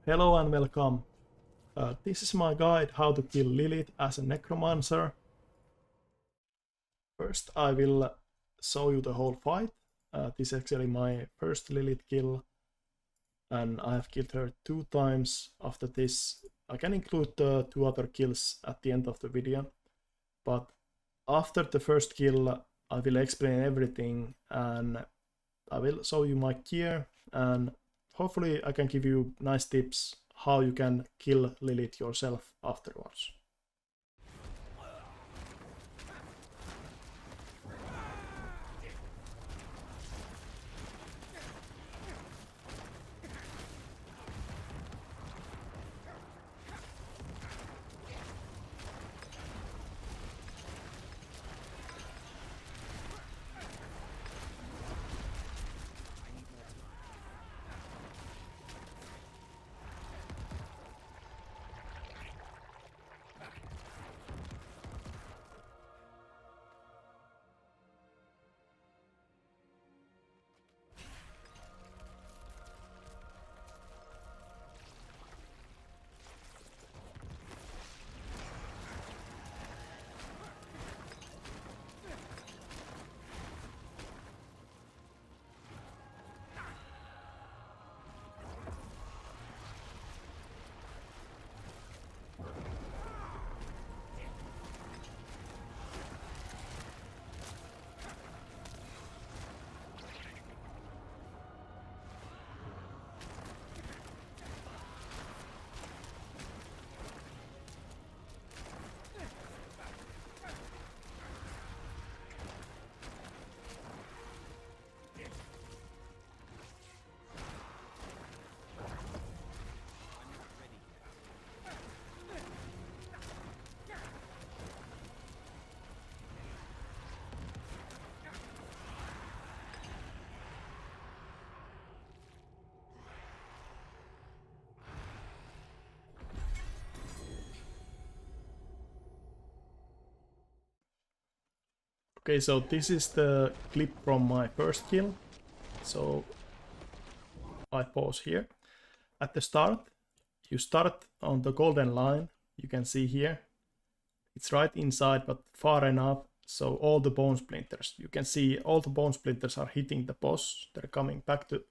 Hello and welcome. This is my guide how to kill Lilith as a Necromancer. First I will show you the whole fight. This is actually my first Lilith kill and I have killed her 2 times. After this I can include the 2 other kills at the end of the video. But after the first kill I will explain everything and I will show you my gear and hopefully I can give you nice tips how you can kill Lilith yourself afterwards. Okay, so this is the clip from my first kill. So I pause here. At the start, you start on the golden line. You can see here. It's right inside, but far enough. So all the bone splinters, you can see all the bone splinters are hitting the boss. They're coming back to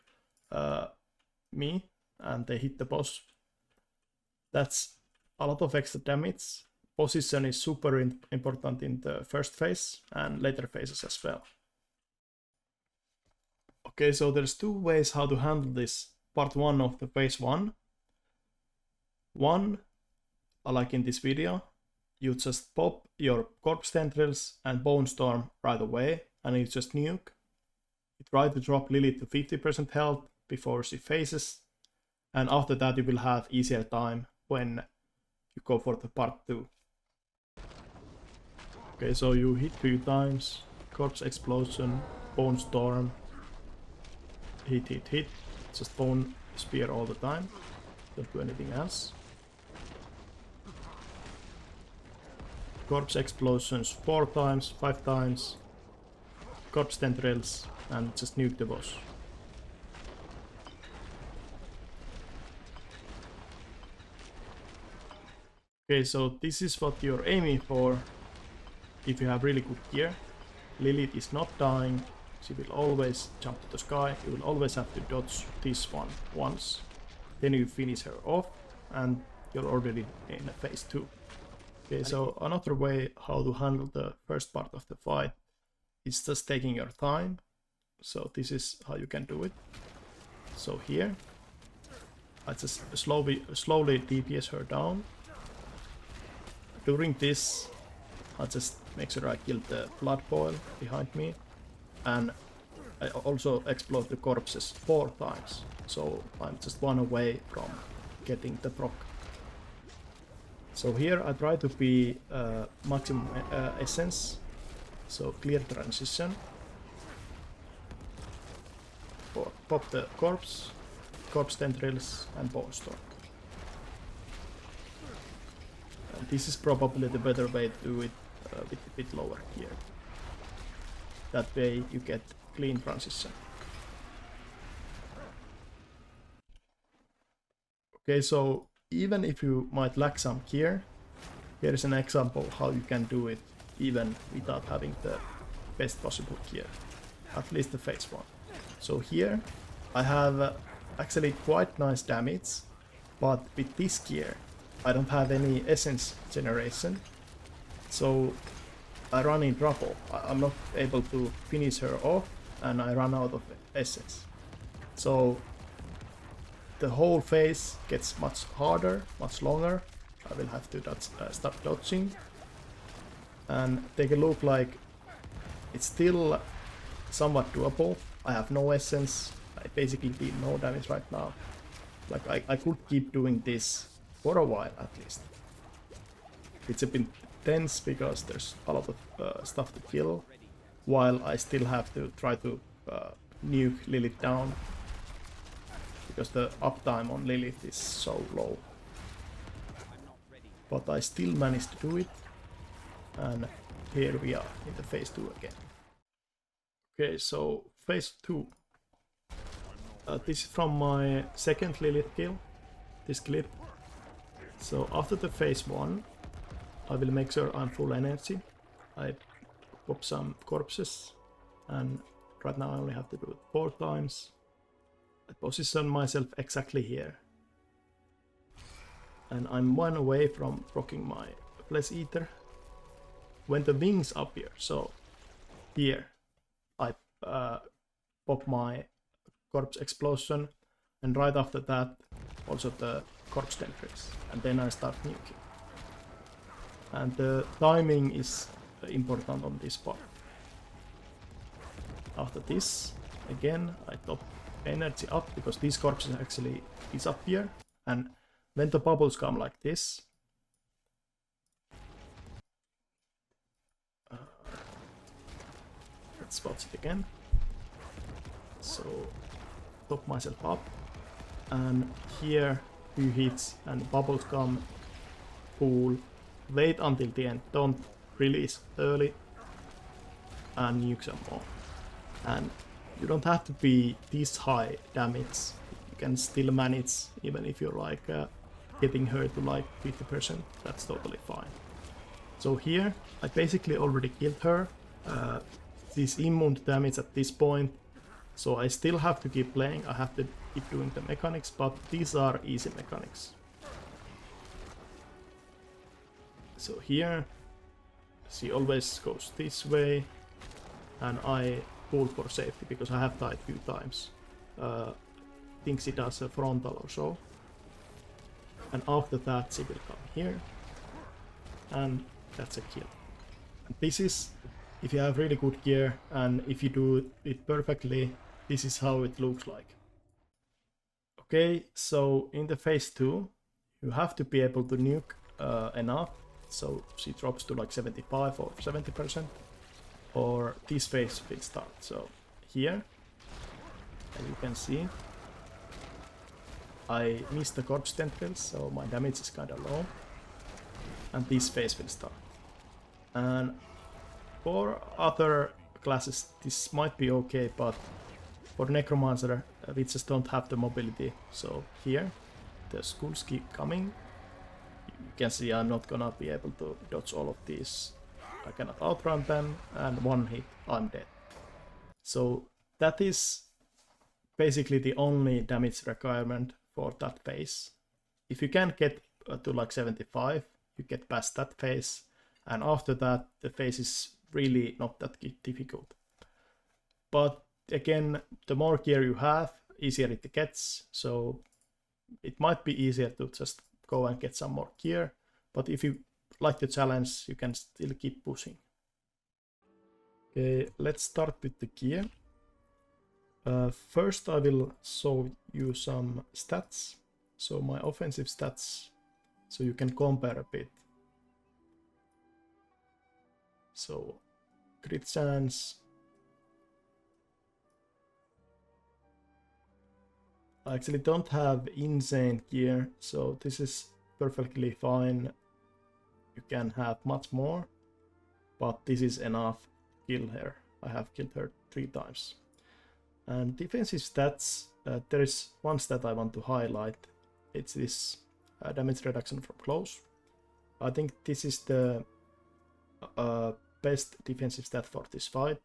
me and they hit the boss. That's a lot of extra damage. Position is super important in the first phase and later phases as well. Okay, so there's 2 ways how to handle this part 1 of the phase 1. One, like in this video, you just pop your corpse tendrils and bone storm right away and you just nuke. You try to drop Lilith to 50% health before she phases, and after that you will have easier time when you go for the part 2. Okay, so you hit 3 times, corpse explosion, bone storm, hit, just bone spear all the time, don't do anything else. Corpse explosions 4 times, 5 times, corpse tendrils, and just nuke the boss. Okay, so this is what you're aiming for. If you have really good gear, Lilith is not dying, she will always jump to the sky, you will always have to dodge this one once, then you finish her off and you're already in phase 2. Okay, so another way how to handle the first part of the fight is just taking your time. So this is how you can do it. So here, I just slowly DPS her down. During this, I just make sure I kill the blood boil behind me, and I also explode the corpses 4 times, so I'm just 1 away from getting the proc. So here I try to be maximum essence, so clear transition, pop the corpse tendrils and bone storm. And this is probably the better way to do it with a bit lower gear. That way you get clean transition. Okay, so even if you might lack some gear, here is an example how you can do it even without having the best possible gear, at least the phase 1. So here I have actually quite nice damage, but with this gear I don't have any essence generation, so I run in trouble. I'm not able to finish her off and I run out of essence. So the whole phase gets much harder, much longer. I will have to start dodging. And take a look, like it's still somewhat doable. I have no essence. I basically deal no damage right now. Like I could keep doing this for a while at least. It's a bit tense because there's a lot of stuff to kill, while I still have to try to nuke Lilith down, because the uptime on Lilith is so low. But I still managed to do it, and here we are in the phase 2 again. Okay, so phase 2. This is from my second Lilith kill, this clip. So after the phase 1, I will make sure I'm full energy. I pop some corpses, and right now I only have to do it 4 times. I position myself exactly here. And I'm 1 away from proccing my Flesh Eater. When the wings appear, so here, I pop my corpse explosion, and right after that also the corpse tendrils, and then I start nuking. And the timing is important on this part. After this, again I top energy up, because these corpses actually disappear, and when the bubbles come like this, let's watch it again. So top myself up, and here few hits and bubbles come, cool. Wait until the end, don't release early, and nuke some more. And you don't have to be this high damage, you can still manage even if you're like getting her to like 50%, that's totally fine. So here I basically already killed her. She's immune to damage at this point, so I still have to keep playing, I have to keep doing the mechanics, but these are easy mechanics. So here she always goes this way, and I pull for safety because I have died a few times. Think she does a frontal or so, and after that she will come here, and that's a kill. And this is, if you have really good gear and if you do it perfectly, this is how it looks like. Okay, so in the phase 2 you have to be able to nuke enough so she drops to like 75 or 70%, or this phase will start. So here, as you can see, I missed the corpse tendrils, so my damage is kinda low, and this phase will start. And for other classes this might be okay, but for Necromancer we just don't have the mobility. So here the skulls keep coming. You can see I'm not gonna be able to dodge all of these. I cannot outrun them, and 1 hit I'm dead. So that is basically the only damage requirement for that phase. If you can get to like 75, you get past that phase, and after that the phase is really not that difficult. But again, the more gear you have, easier it gets, so it might be easier to just go and get some more gear, but if you like the challenge, you can still keep pushing. Okay, let's start with the gear. First I will show you some stats, so my offensive stats, so you can compare a bit. So crit chance, I actually don't have insane gear, so this is perfectly fine. You can have much more, but this is enough to kill her. I have killed her 3 times. And defensive stats, there is one stat I want to highlight. it's this damage reduction from close. I think this is the best defensive stat for this fight.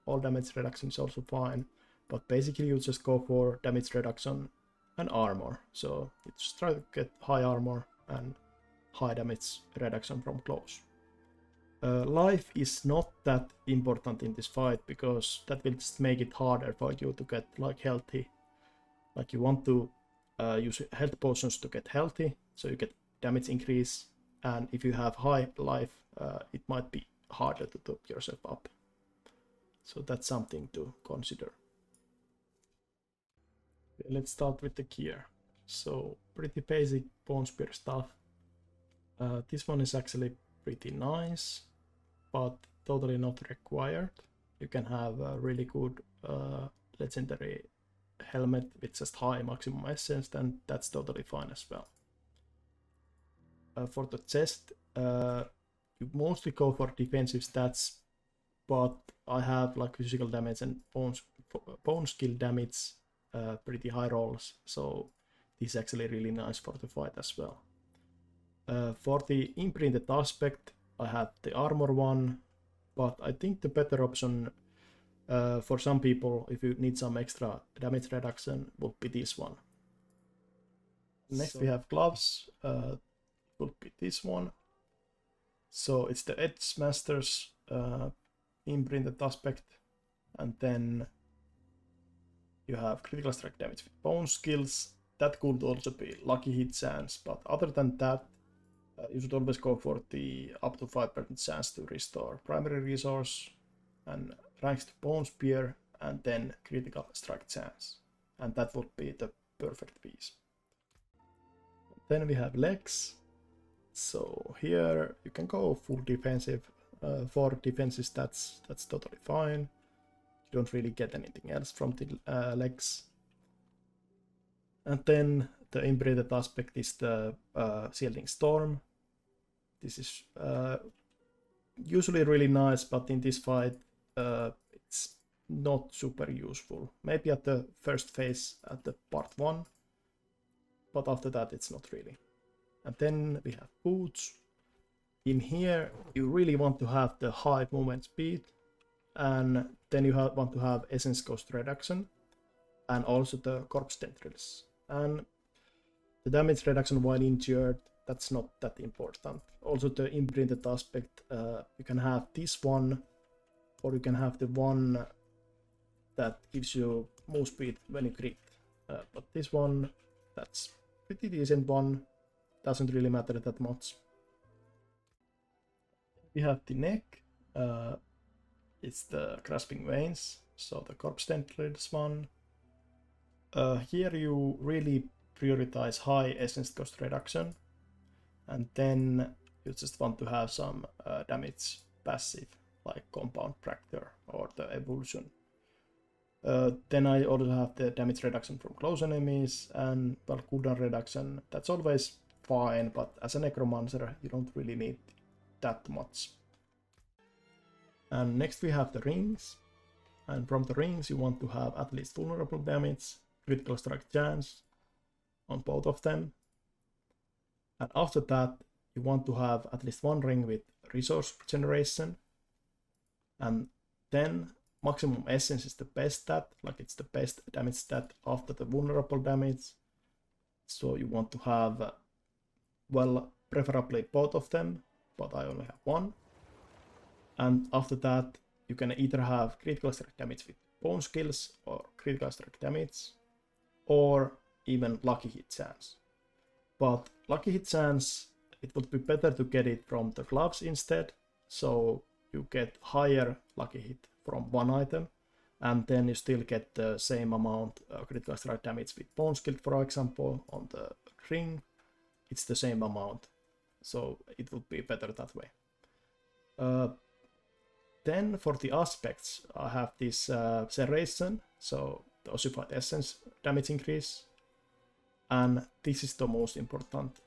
All damage reduction is also fine, but basically you just go for damage reduction and armor. So you just try to get high armor and high damage reduction from close. Life is not that important in this fight because that will just make it harder for you to get like healthy. Like you want to use health potions to get healthy, so you get damage increase, and if you have high life, it might be harder to top yourself up. So that's something to consider. Okay, let's start with the gear. So pretty basic bone spear stuff. This one is actually pretty nice, but totally not required. You can have a really good legendary helmet with just high maximum essence, then that's totally fine as well. For the chest, you mostly go for defensive stats, but I have like physical damage and bone skill damage pretty high rolls, so this is actually really nice for the fight as well. For the imprinted aspect, I have the armor one, but I think the better option for some people, if you need some extra damage reduction, would be this one. Next we have gloves, would be this one. So it's the Edge Masters imprinted aspect, and then you have critical strike damage with bone skills. That could also be lucky hit chance, but other than that, you should always go for the up to 5% chance to restore primary resource and ranks to bone spear, and then critical strike chance, and that would be the perfect piece. Then we have legs. So here you can go full defensive. For defensive stats, that's totally fine. You don't really get anything else from the legs. And then the imprinted aspect is the Shielding Storm. This is usually really nice, but in this fight it's not super useful. Maybe at the first phase at the part 1, but after that it's not really. And then we have boots. In here you really want to have the high movement speed, and then you want to have essence cost reduction and also the corpse tendrils. And the damage reduction while injured, that's not that important. Also the imprinted aspect, you can have this one, or you can have the one that gives you move speed when you crit. But this one, that's pretty decent one, doesn't really matter that much. We have the neck, it's the grasping veins, so the corpse tendrils one. Here you really prioritize high essence cost reduction, and then you just want to have some damage passive like compound fracture or the evolution. Then I also have the damage reduction from close enemies, and well, cooldown reduction, that's always fine, but as a necromancer you don't really need that much. And next we have the rings, and from the rings you want to have at least vulnerable damage, critical strike chance on both of them, and after that you want to have at least one ring with resource generation, and then maximum essence is the best stat, like it's the best damage stat after the vulnerable damage, so you want to have, well, preferably both of them, but I only have one. And after that you can either have critical strike damage with bone skills or critical strike damage, or even lucky hit chance. But lucky hit chance, it would be better to get it from the gloves instead, so you get higher lucky hit from one item, and then you still get the same amount critical strike damage with bone skill, for example. On the ring it's the same amount, so it would be better that way. Then for the aspects, I have this serration, so the ossified essence damage increase, and this is the most important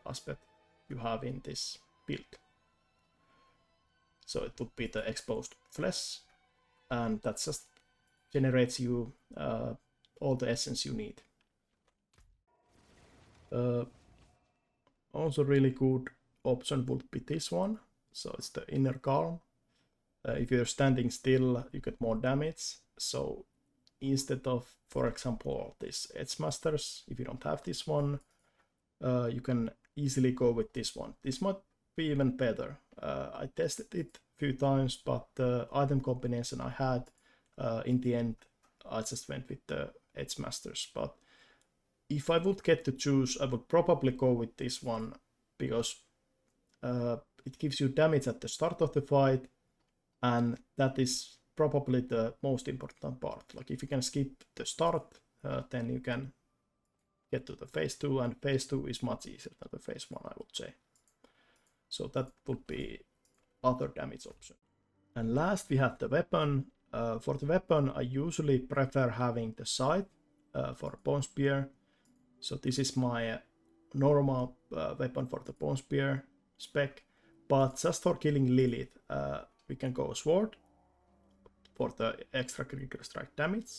aspect you have in this build. So it would be the exposed flesh, and that just generates you all the essence you need. Also really good option would be this one. So it's the Inner Calm. If you're standing still, you get more damage. So instead of, for example, this Edge Masters, if you don't have this one, you can easily go with this one. This might be even better. I tested it a few times, but the item combination I had, in the end, I just went with the Edge Masters. But if I would get to choose, I would probably go with this one, because it gives you damage at the start of the fight, and that is probably the most important part. Like if you can skip the start, then you can get to the phase 2, and phase 2 is much easier than the phase 1, I would say. So that would be other damage option. And last we have the weapon. For the weapon, I usually prefer having the sight for Bone Spear. So this is my normal weapon for the Bone Spear spec. But just for killing Lilith, we can go sword for the extra critical strike damage.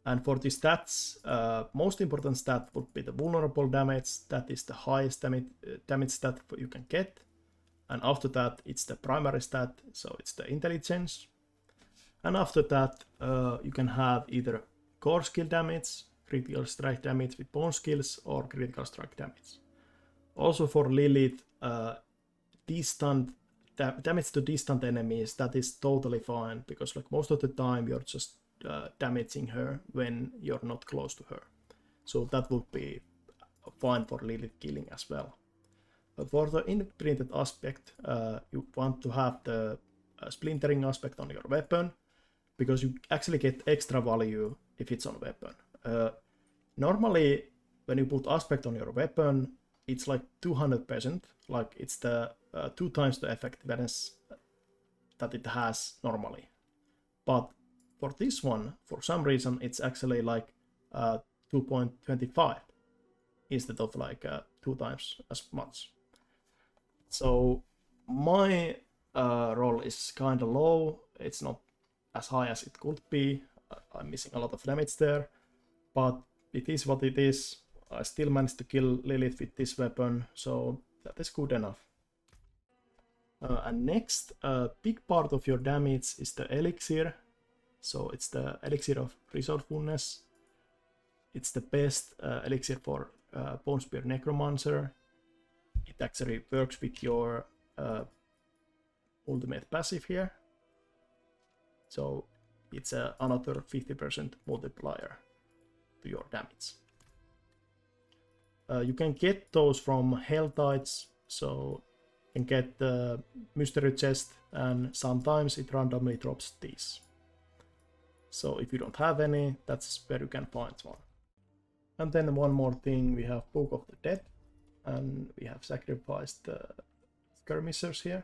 And for the stats, most important stat would be the vulnerable damage. That is the highest damage stat you can get. And after that, it's the primary stat, so it's the intelligence. And after that, you can have either core skill damage, critical strike damage with bone skills, or critical strike damage. Also for Lilith, damage to distant enemies, that is totally fine, because like most of the time you're just damaging her when you're not close to her. So that would be fine for Lilith killing as well. For the imprinted aspect, you want to have the splintering aspect on your weapon, because you actually get extra value if it's on a weapon. Normally, when you put aspect on your weapon, it's like 200%, like it's the 2 times the effectiveness that it has normally. But for this one, for some reason, it's actually like 2.25 instead of like 2 times as much. So my roll is kind of low. It's not as high as it could be. I'm missing a lot of damage there, but it is what it is. I still managed to kill Lilith with this weapon, so that is good enough. And next, a big part of your damage is the Elixir. So it's the Elixir of Resourcefulness. It's the best Elixir for Bone Spear Necromancer. It actually works with your ultimate passive here. So it's another 50% multiplier to your damage. You can get those from Hell Tides, so you can get the Mystery Chest, and sometimes it randomly drops these. So if you don't have any, that's where you can find one. And then one more thing, we have Book of the Dead, and we have sacrificed the skirmishers here.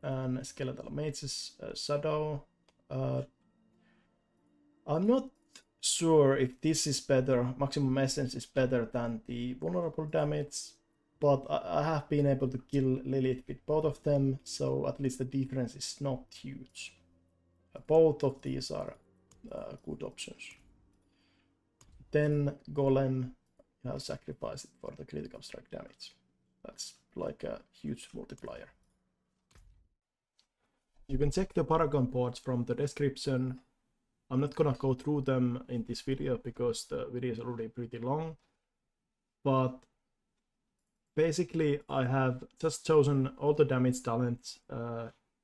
And Skeletal Mage's Shadow. I'm not sure if this is better, Maximum Essence is better than the vulnerable damage, but I have been able to kill Lilith with both of them, so at least the difference is not huge. Both of these are good options. Then Golem, you have sacrificed it for the critical strike damage. That's like a huge multiplier. You can check the Paragon boards from the description. I'm not gonna go through them in this video because the video is already pretty long. But basically I have just chosen all the damage talents.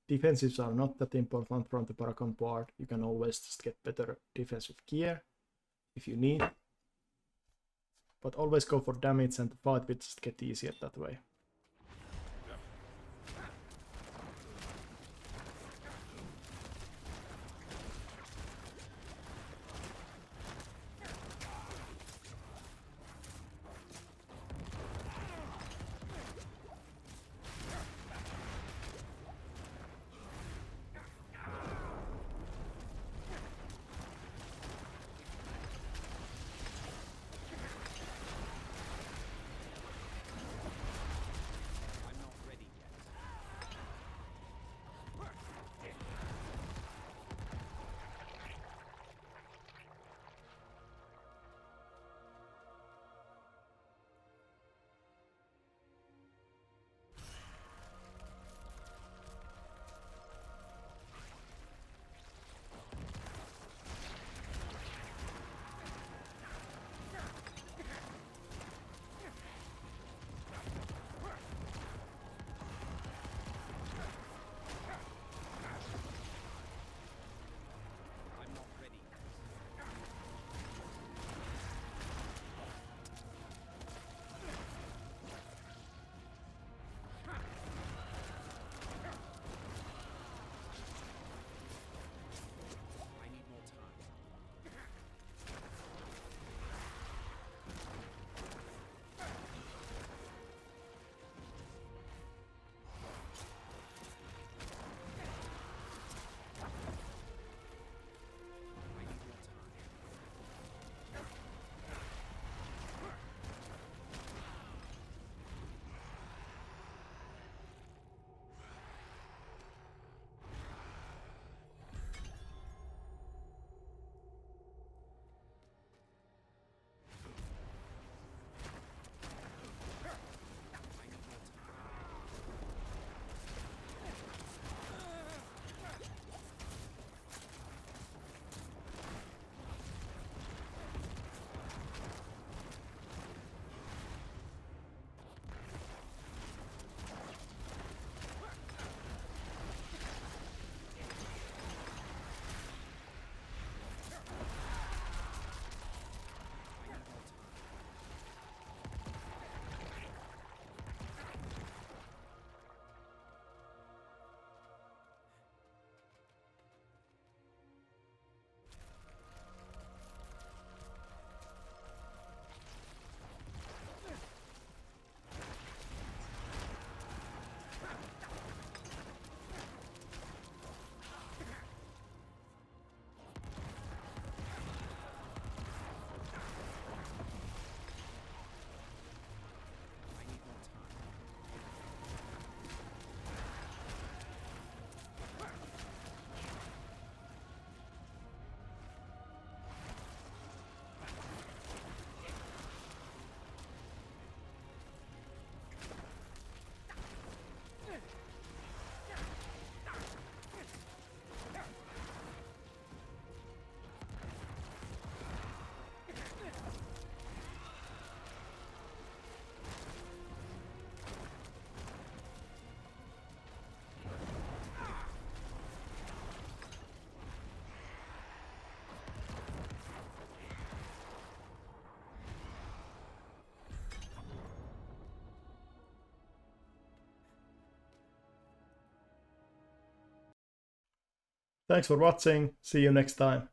Defensives are not that important from the Paragon board. You can always just get better defensive gear if you need. But always go for damage, and the fight will just get easier that way. Thanks for watching. See you next time.